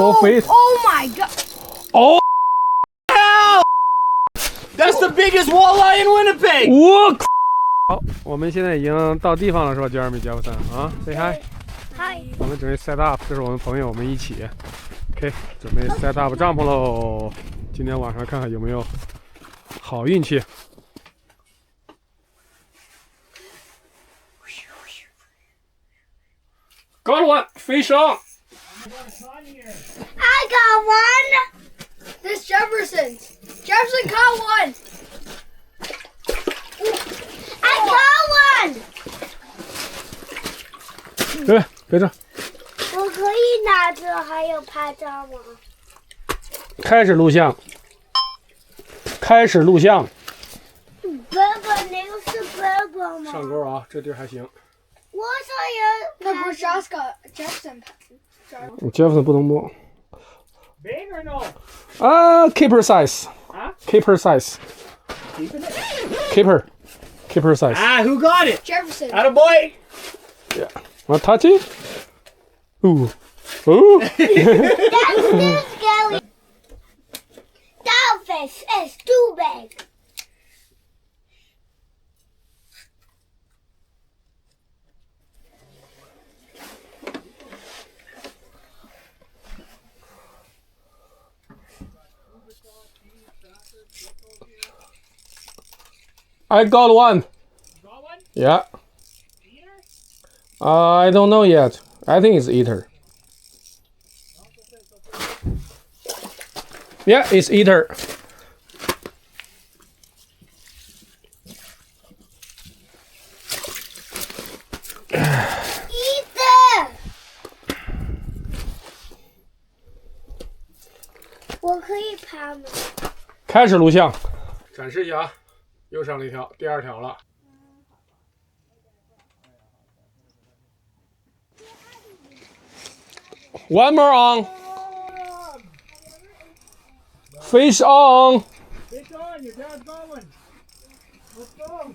Both ways. Oh my god! Oh, Hell! That's the biggest walleye in Winnipeg! 我好，我们现在已经到地方了，是吧 ，Jeremy Jefferson 啊 ，Say hi。Hi. 我们准备 set up，这是我们朋友，我们一起 ，OK， 准备 set up 帐篷喽。今天晚上看看有没有好运气。Got one, fish on. I got one! This Jefferson's. Jefferson caught one! I caught one! 对，别这，我可以拿着还有拍照吗？开始录像，开始录像。爸爸，那个是爸爸吗？上钩啊，这地儿还行。我想要。那不是 Jefferson。Jefferson 不能摸。 Big or no? Keeper size. Huh? Keeper size. Keeping it? Keeper size. Ah, who got it? Jefferson. Attaboy! Yeah. Want to touch it? Ooh. Ooh. That's too scary. That fish is too big. I got one. Got one? Yeah. Eater? I don't know yet. I think it's eater. Yeah, it's eater. Ethan. 我可以拍吗？开始录像，展示一下啊，又上了一条，第二条了。One more on. Fish on. Fish on, your dad's got one. Let's go.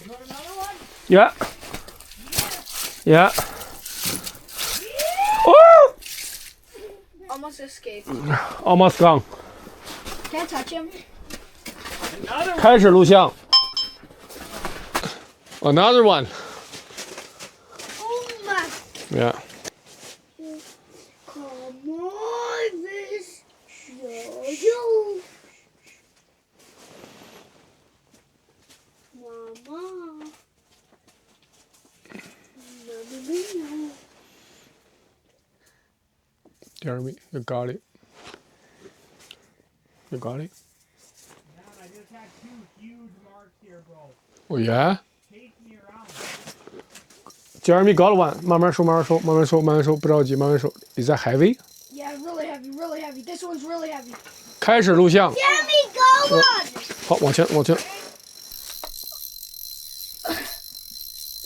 You want another one? Yeah. Yeah. Oh! Almost escaped. Almost gone. Can't touch him. Another one. 开始录像。Another one. Oh my. Yeah. Come on, fish. You. Mama. Mama. Jeremy, you got it. You got it? Man, I just had two huge marks here, bro. Oh yeah? Chase me around. Jeremy got one. 慢慢收，慢慢收，慢慢收，慢慢收，不着急，慢慢收。Is that heavy? Yeah, really heavy, really heavy. This one's really heavy. 开始录像。 Jeremy, go on. 好，往前，往前。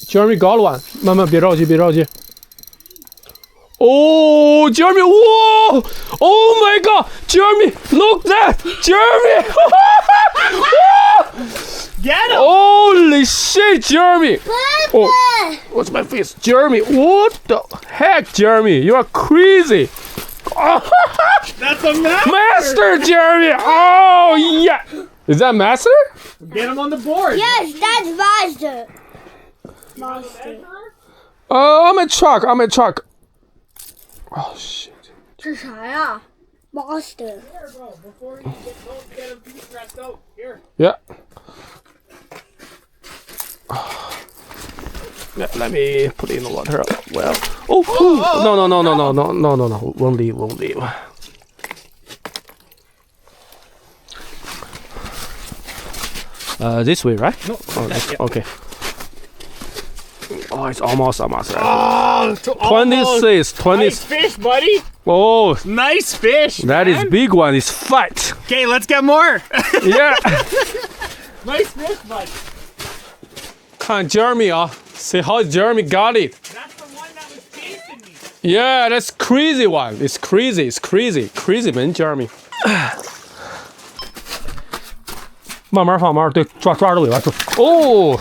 Jeremy got one， 慢慢，别着急，别着急。Oh, Jeremy! Whoa! Oh my God, Jeremy! Look that, Jeremy! Get him! Holy shit, Jeremy! Papa. Oh, what's my face, Jeremy? What the heck, Jeremy? You are crazy! That's a master! Master, Jeremy! Oh yeah! Is that master? Get him on the board. Yes, that's Master. Master. I'm a truck. I'm a truck. Oh shit. 这啥呀 ？Master. Here, bro. Before you don't get him too stressed out. Here. Yeah. Yeah, let me put it in the water. Well, oh, no. Won't leave. This way, right? No. Oh, this, okay. Oh, it's almost. Oh, 26, 20. Nice fish, buddy. Oh, Nice fish. that is big one. It's fat. Okay, let's get more. Yeah. Nice fish, bud. 看 Jeremy 啊 ，say how Jeremy got it. That's the one that was chasing me. Yeah, that's crazy one. It's crazy, man, Jeremy. 慢慢放，慢慢对，抓着尾巴抓。哦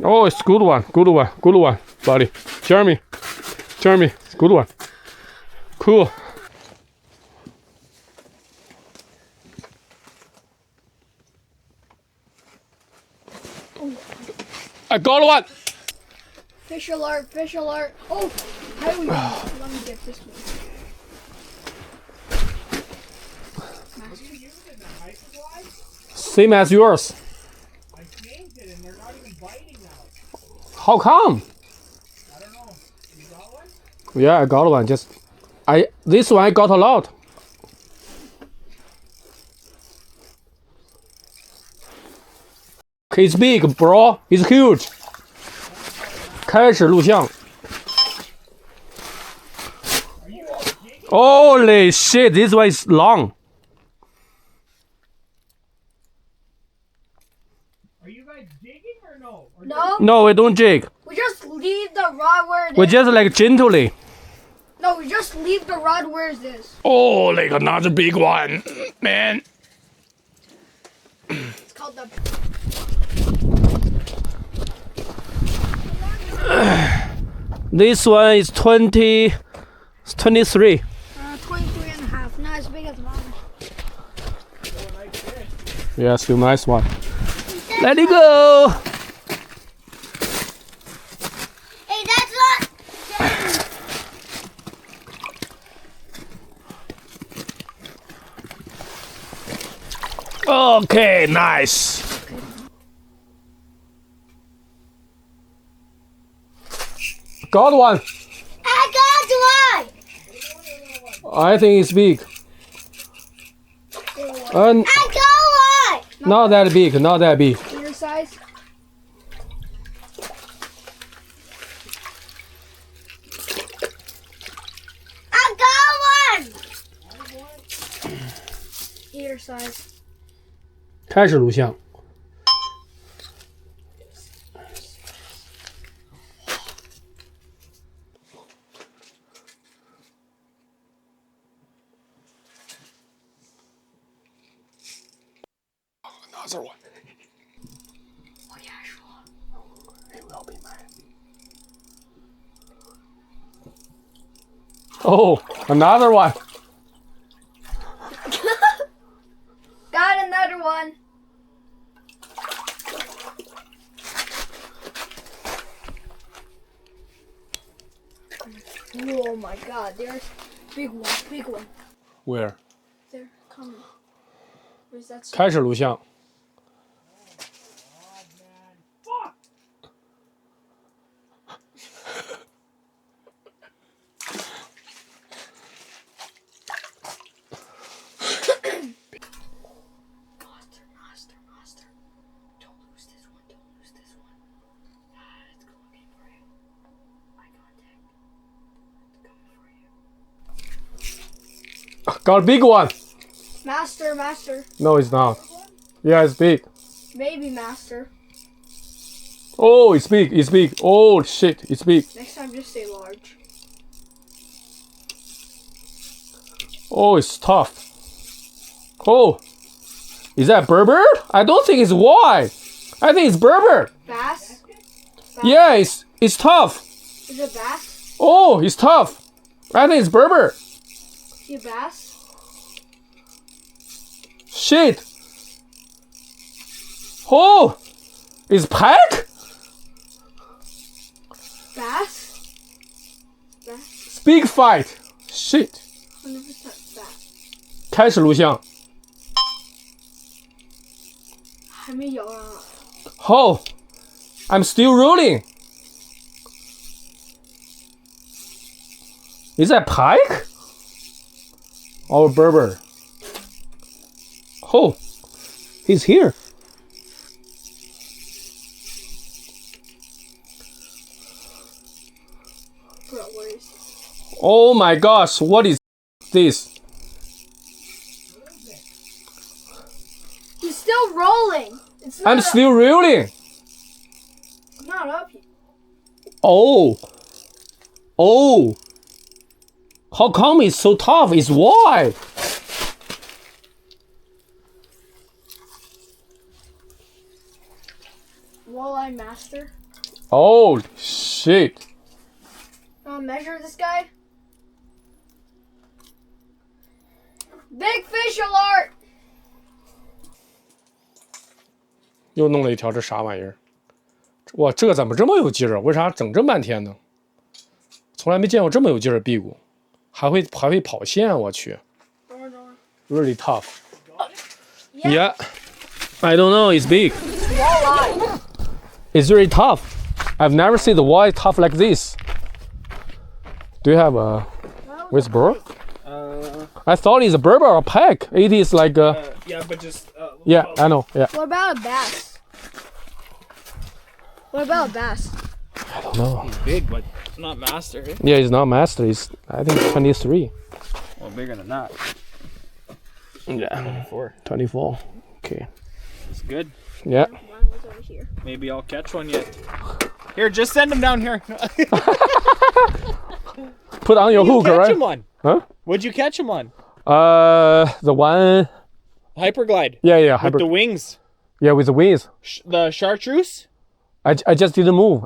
哦 ，it's good one，good one，good one，buddy，Jeremy，good one，cool。I got one. Fish alert, fish alert. Oh, how do we let me get this one. Same as yours. I changed it and they're not even biting now. How come? I don't know. You got one? Yeah, I got one. This one I got a lot. It's big, bro. It's huge. 开始录像。Holy shit! This one is long. Are you guys digging or no? Or No, No, we don't jig. we just leave the rod where it We is. just like gently. No, we just leave the rod where it is. Oh, like another big one, man. It's called the. This one is 23. 23 and a half. Not as big as mine. Yeah, still nice one. Let it go. Hey, that's not. Okay, nice. Got one. I got one. I think it's big. And I got one. not that big, not that big. Your size. I got one. Eater size. 开始录像。Another one. 我跟他说。 He will be mad. Oh, another one. Got another one. Oh my god, there's big one, big one. Where? There, coming. Where's that? 开始录像。 Master. Don't lose this one, don't lose this one. It's looking for you. Eye contact. It's coming for you. Got a big one. Master. No, it's not. Yeah, it's big. Maybe master. Oh, it's big. It's big. Oh shit, it's big. Next time just say large. Oh, it's tough. Oh, is that Berber? I don't think it's white. I think it's Berber. Bass? Yeah, it's tough. Is it bass? Oh, it's tough. I think it's Berber. See a bass? Shit. Oh, it's pike? Bass? It's big fight. Shit. 100% bass. 开始录像。还没咬上。 Oh, I'm still rolling. Is that pike? Or Berber? Oh, he's here. Bro, where is he? Oh my gosh, what is this? He's still rolling. It's not I'm up, still rolling. It's not up yet. Oh. Oh. How come it's so tough? It's why? walleye master. Oh shit! Measure this guy. Big fish alert! 又弄了一条这啥玩意儿？哇，这个怎么这么有劲儿啊？为啥整这么半天呢？从来没见过这么有劲儿的屁股，还会跑线，我去 ！Really tough. Yeah. I don't know. It's big. Walleye. It's really tough. I've never seen the walleye tough like this. Do you have a whisper? I thought it's a berber or a pike. It is like a... Yeah, but just. Yeah, I know. Yeah. What about a bass? What about a bass? I don't know. He's big, but not master. Eh? Yeah, he's not master. He's, I think, 23. Well, bigger than that. Yeah. 4. 24. Okay. It's good. Yeah. Mine was over here. Maybe I'll catch one yet. Here, just send him down here. Put on your hook, catch right? him on? Huh? What'd you catch him on? The one... Hyperglide. Yeah, With the wings. Yeah, with the wings. The chartreuse? I just didn't move.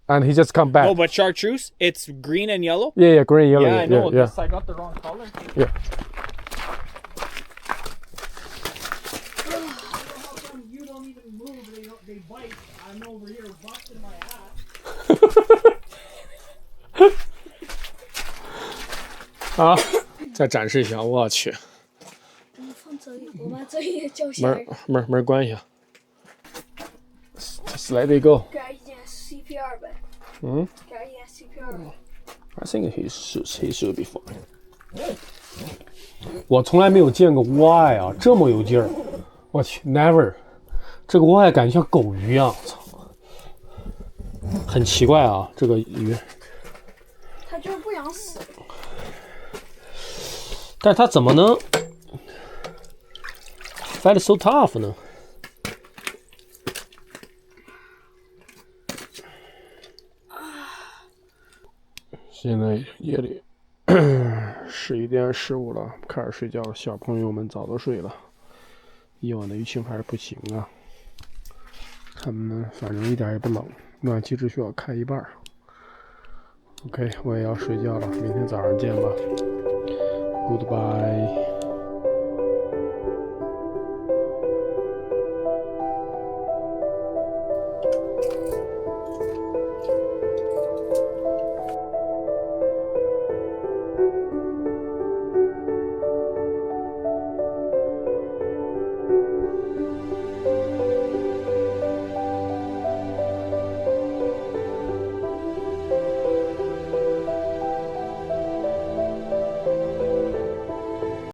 And he just come back. No, but chartreuse, it's green and yellow. Yeah, green, yellow. Yeah, I know. Yeah. I got the wrong color. Yeah. You don't even move. They bite. I'm over here busting my ass. 啊，再展示一下，我去，放这里，我把这里也叫下来。门关一下。Just let it go. 给他一点 CPR 呗。嗯。给他一点 CPR 呗。I think he should be fine. 我从来没有见过walleye啊，这么有劲儿。我去 ，never。这个walleye感觉像狗鱼一样，操，很奇怪啊，这个鱼。他就是不想死。但是它怎么能 fight so tough 呢？现在夜里11点15了，开始睡觉了。小朋友们早都睡了，夜晚的鱼情还是不行啊。他们反正一点也不冷，暖气只需要开一半。OK， 我也要睡觉了，明天早上见吧。Goodbye。